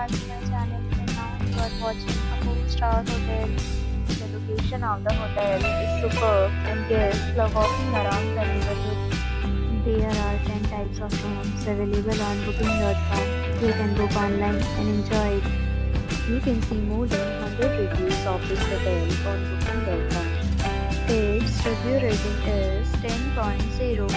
back to my channel, and now you are watching a 4-star hotel. The location of the hotel is superb and guests love walking around the neighborhood. There are 10 types of rooms available on booking.com. You can book online and enjoy it. You can see more than 100 reviews of this hotel on booking.com. Its review rating is 10.0.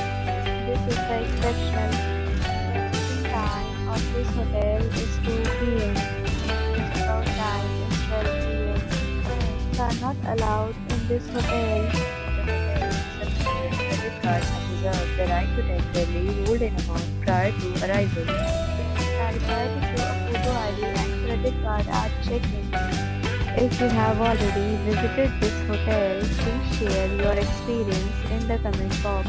This is the exceptional. The check-in time of this hotel is 2 p.m. The check-out time is 12 p.m. Pets are not allowed in this hotel. The hotel accepts credit cards and reserves the right to temporarily hold an amount prior to arrival. Pets are required to show a photo ID and credit card at check-in. If you have already visited this hotel, please share your experience in the comment box.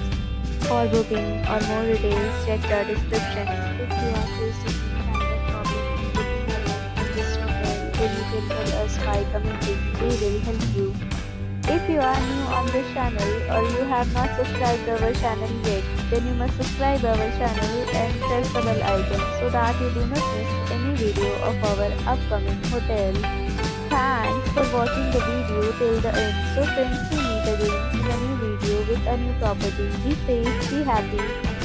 For booking or more details, check the description. If you are facing any kind of problem in booking a room in this hotel, then you can tell us by commenting. We will help you. If you are new on this channel or you have not subscribed our channel yet, then you must subscribe our channel and press the bell icon so that you do not miss any video of our upcoming hotel. Thanks for watching the video till the end. So friends, we meet again in a new video with a new property. Be safe, be happy.